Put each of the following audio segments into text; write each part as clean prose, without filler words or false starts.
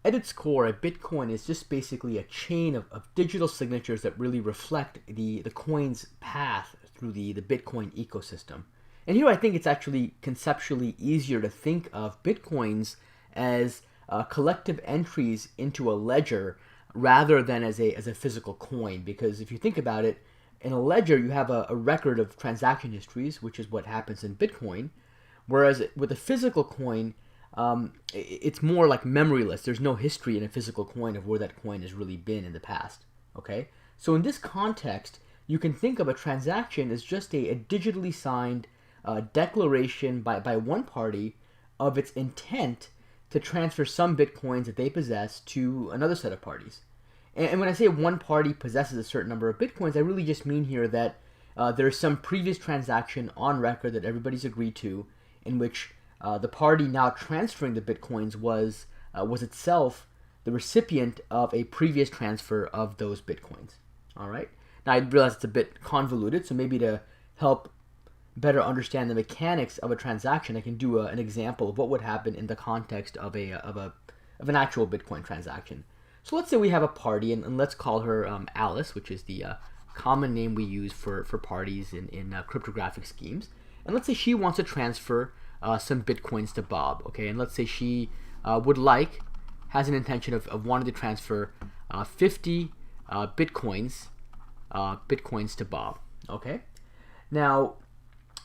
At its core, a Bitcoin is just basically a chain of digital signatures that really reflect the coin's path through the Bitcoin ecosystem. And here I think it's actually conceptually easier to think of Bitcoins as collective entries into a ledger rather than as a physical coin. Because if you think about it, in a ledger you have a record of transaction histories, which is what happens in Bitcoin, whereas with a physical coin, it's more like memoryless. There's no history in a physical coin of where that coin has really been in the past. Okay, so in this context, you can think of a transaction as just a digitally signed declaration by one party of its intent to transfer some bitcoins that they possess to another set of parties. And when I say one party possesses a certain number of bitcoins, I really just mean here that there's some previous transaction on record that everybody's agreed to, in which the party now transferring the bitcoins was itself the recipient of a previous transfer of those bitcoins. All right. Now I realize it's a bit convoluted, so maybe to help better understand the mechanics of a transaction, I can do an example of what would happen in the context of an actual Bitcoin transaction. So let's say we have a party, and let's call her Alice, which is the common name we use for parties in cryptographic schemes. And let's say she wants to transfer some bitcoins to Bob, okay? And let's say she has an intention of wanting to transfer 50 bitcoins to Bob, okay? Now,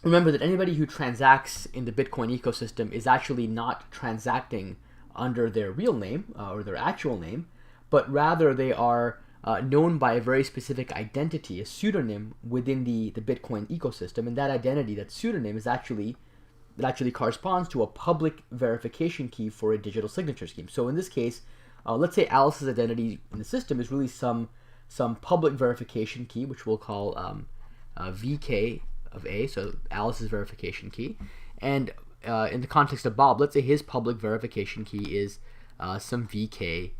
remember that anybody who transacts in the Bitcoin ecosystem is actually not transacting under their real name or their actual name, but rather they are known by a very specific identity, a pseudonym within the Bitcoin ecosystem, and that identity, that pseudonym, actually corresponds to a public verification key for a digital signature scheme. So in this case, let's say Alice's identity in the system is really some public verification key, which we'll call VK of A, so Alice's verification key. And in the context of Bob, let's say his public verification key is some VK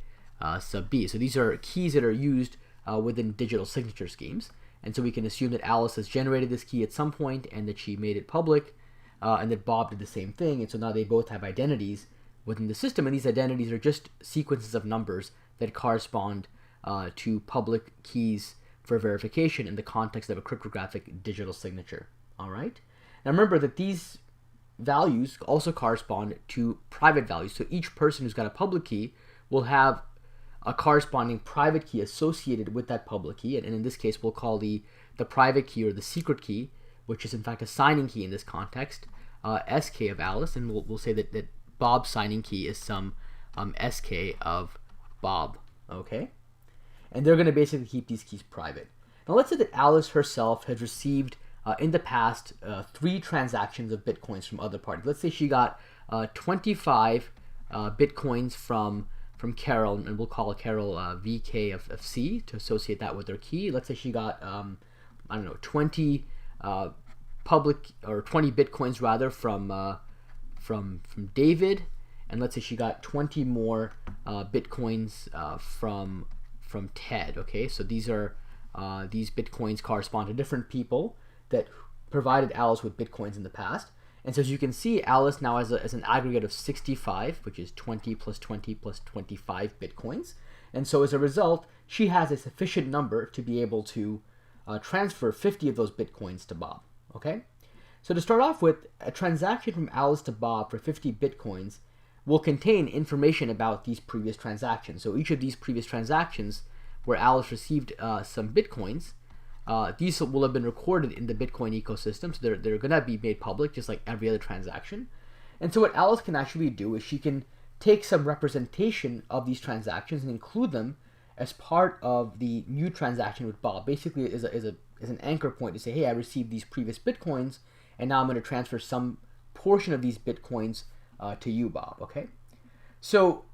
sub B. So these are keys that are used within digital signature schemes. And so we can assume that Alice has generated this key at some point and that she made it public, and that Bob did the same thing. And so now they both have identities within the system, and these identities are just sequences of numbers that correspond to public keys for verification in the context of a cryptographic digital signature. All right. Now remember that these values also correspond to private values. So each person who's got a public key will have a corresponding private key associated with that public key, and in this case we'll call the private key or the secret key, which is in fact a signing key in this context, SK of Alice, and we'll say that Bob's signing key is some SK of Bob. Okay. And they're going to basically keep these keys private. Now let's say that Alice herself has received in the past 3 transactions of bitcoins from other parties. Let's say she got 25 bitcoins from Carol, and we'll call Carol VK of C to associate that with her key. Let's say she got 20 public, or 20 bitcoins rather, from David, and let's say she got 20 more bitcoins from Ted. Okay, so these bitcoins correspond to different people that provided Alice with bitcoins in the past. And so as you can see, Alice now has an aggregate of 65, which is 20 plus 20 plus 25 bitcoins. And so as a result, she has a sufficient number to be able to transfer 50 of those bitcoins to Bob. Okay, so to start off with, a transaction from Alice to Bob for 50 bitcoins will contain information about these previous transactions. So each of these previous transactions where Alice received some bitcoins, these will have been recorded in the Bitcoin ecosystem, so they're going to be made public just like every other transaction. And so what Alice can actually do is she can take some representation of these transactions and include them as part of the new transaction with Bob, basically as an anchor point to say, hey, I received these previous bitcoins, and now I'm going to transfer some portion of these bitcoins to you, Bob. Okay, so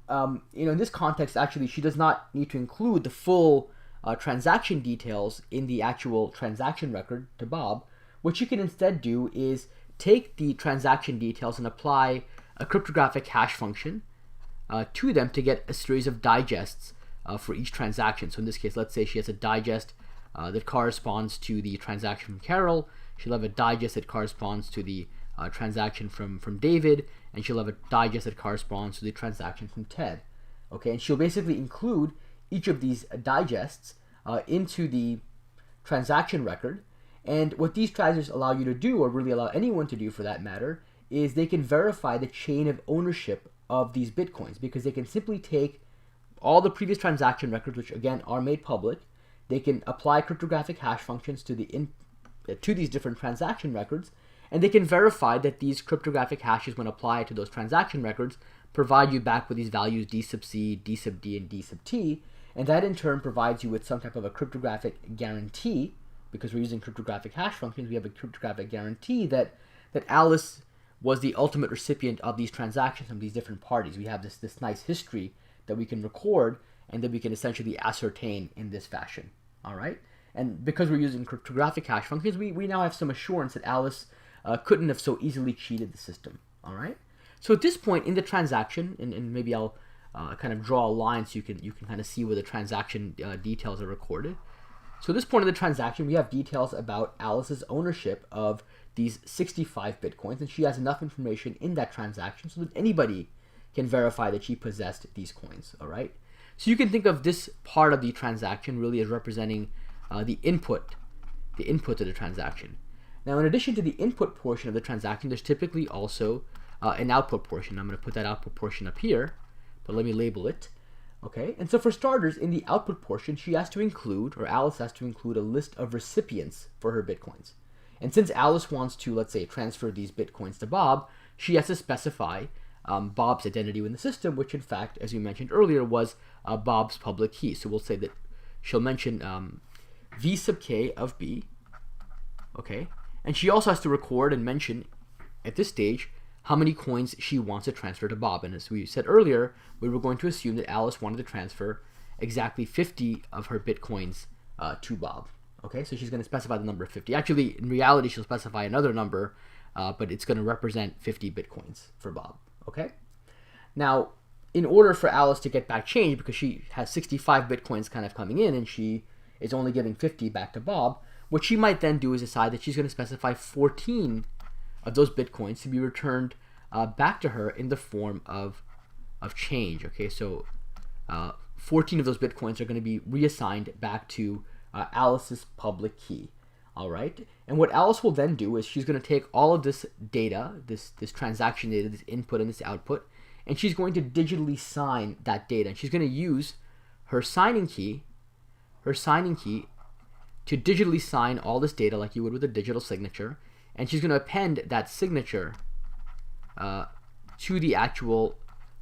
in this context, actually, she does not need to include the full transaction details in the actual transaction record to Bob. What you can instead do is take the transaction details and apply a cryptographic hash function to them to get a series of digests for each transaction. So in this case, let's say she has a digest that corresponds to the transaction from Carol. She'll have a digest that corresponds to the transaction from David, and she'll have a digest that corresponds to the transaction from Ted. Okay, and she'll basically include each of these digests into the transaction record. And what these transactions allow you to do, or really allow anyone to do for that matter, is they can verify the chain of ownership of these Bitcoins, because they can simply take all the previous transaction records, which again are made public. They can apply cryptographic hash functions to these different transaction records, and they can verify that these cryptographic hashes, when applied to those transaction records, provide you back with these values d sub c, d sub d, and d sub t, and that in turn provides you with some type of a cryptographic guarantee. Because we're using cryptographic hash functions, we have a cryptographic guarantee that Alice was the ultimate recipient of these transactions from these different parties. We have this nice history that we can record and that we can essentially ascertain in this fashion. All right? And because we're using cryptographic hash functions, we now have some assurance that Alice couldn't have so easily cheated the system. All right? So at this point in the transaction, and maybe I'll kind of draw a line so you can kind of see where the transaction details are recorded. So at this point in the transaction, we have details about Alice's ownership of these 65 Bitcoins, and she has enough information in that transaction so that anybody can verify that she possessed these coins, all right? So you can think of this part of the transaction really as representing the input to the transaction. Now, in addition to the input portion of the transaction, there's typically also an output portion. I'm going to put that output portion up here, but let me label it. Okay, and so for starters, in the output portion, she has to include, or Alice has to include, a list of recipients for her Bitcoins. And since Alice wants to, let's say, transfer these Bitcoins to Bob, she has to specify Bob's identity in the system, which in fact, as we mentioned earlier, was Bob's public key. So we'll say that she'll mention V sub k of B, okay? And she also has to record and mention, at this stage, how many coins she wants to transfer to Bob. And as we said earlier, we were going to assume that Alice wanted to transfer exactly 50 of her Bitcoins to Bob. Okay, so she's going to specify the number of 50. Actually, in reality, she'll specify another number, but it's going to represent 50 Bitcoins for Bob. Okay? Now, in order for Alice to get back change, because she has 65 Bitcoins kind of coming in and she is only giving 50 back to Bob, what she might then do is decide that she's going to specify 14 of those Bitcoins to be returned back to her in the form of change. Okay, so 14 of those Bitcoins are going to be reassigned back to Alice's public key. All right, and what Alice will then do is she's going to take all of this data, this transaction data, this input and this output, and she's going to digitally sign that data. And she's going to use her signing key to digitally sign all this data like you would with a digital signature. And she's going to append that signature to the actual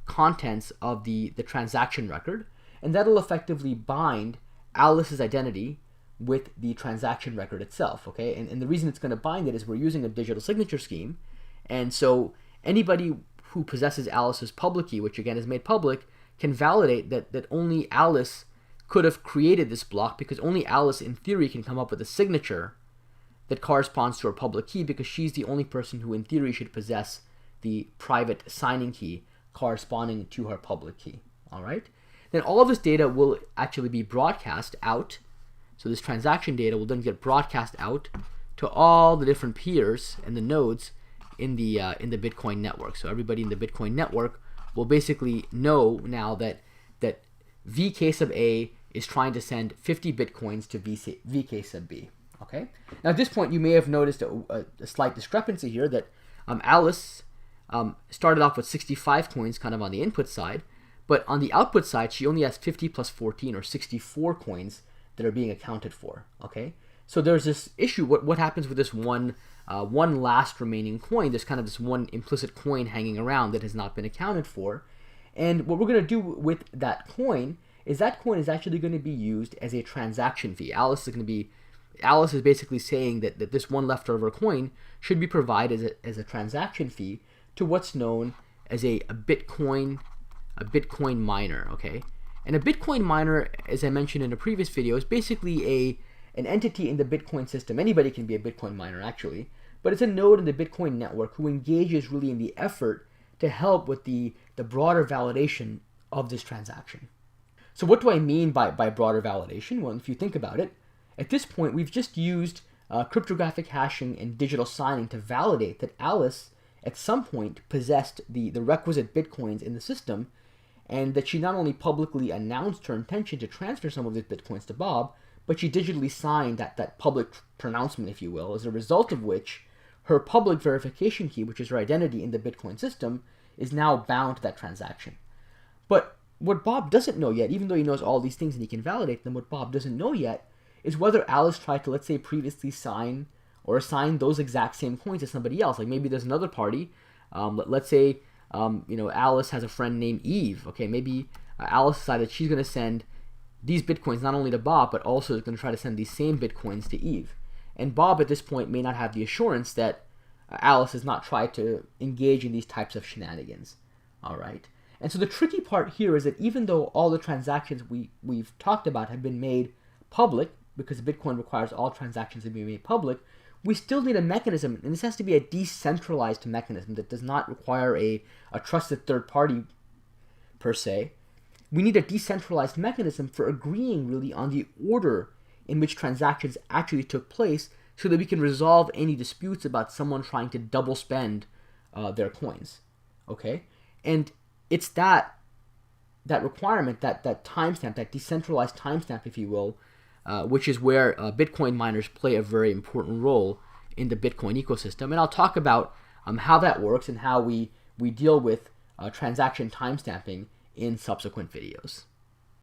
contents of the transaction record. And that'll effectively bind Alice's identity with the transaction record itself, okay? And the reason it's going to bind it is we're using a digital signature scheme. And so anybody who possesses Alice's public key, which again is made public, can validate that only Alice could have created this block, because only Alice, in theory, can come up with a signature that corresponds to her public key, because she's the only person who, in theory, should possess the private signing key corresponding to her public key, all right? Then all of this data will actually be broadcast out. So this transaction data will then get broadcast out to all the different peers and the nodes in the Bitcoin network. So everybody in the Bitcoin network will basically know now that VK sub A is trying to send 50 Bitcoins to VK sub B. Okay. Now at this point, you may have noticed a slight discrepancy here that Alice started off with 65 coins kind of on the input side, but on the output side, she only has 50 plus 14 or 64 coins that are being accounted for. Okay. So there's this issue. What happens with this one last remaining coin? There's kind of this one implicit coin hanging around that has not been accounted for. And what we're going to do with that coin is actually going to be used as a transaction fee. Alice is basically saying that this one leftover coin should be provided as a transaction fee to what's known as a Bitcoin miner, okay? And a Bitcoin miner, as I mentioned in a previous video, is basically an entity in the Bitcoin system. Anybody can be a Bitcoin miner, actually, but it's a node in the Bitcoin network who engages really in the effort to help with the broader validation of this transaction. So what do I mean by broader validation? Well, if you think about it, at this point, we've just used cryptographic hashing and digital signing to validate that Alice, at some point, possessed the requisite Bitcoins in the system. and that she not only publicly announced her intention to transfer some of these bitcoins to Bob, but she digitally signed that public pronouncement, if you will, as a result of which her public verification key, which is her identity in the Bitcoin system, is now bound to that transaction. But what Bob doesn't know yet, even though he knows all these things and he can validate them, what Bob doesn't know yet is whether Alice tried to, let's say, previously sign or assign those exact same coins to somebody else. Like maybe there's another party. Let's say, Alice has a friend named Eve. Okay, maybe Alice decided she's going to send these bitcoins not only to Bob, but also is going to try to send these same bitcoins to Eve. And Bob at this point may not have the assurance that Alice has not tried to engage in these types of shenanigans. All right. And so the tricky part here is that even though all the transactions we've talked about have been made public, because Bitcoin requires all transactions to be made public, we still need a mechanism, and this has to be a decentralized mechanism that does not require a trusted third party per se. We need a decentralized mechanism for agreeing really on the order in which transactions actually took place so that we can resolve any disputes about someone trying to double spend their coins. Okay? And it's that requirement, that timestamp, that decentralized timestamp, if you will, which is where Bitcoin miners play a very important role in the Bitcoin ecosystem. And I'll talk about how that works and how we deal with transaction timestamping in subsequent videos.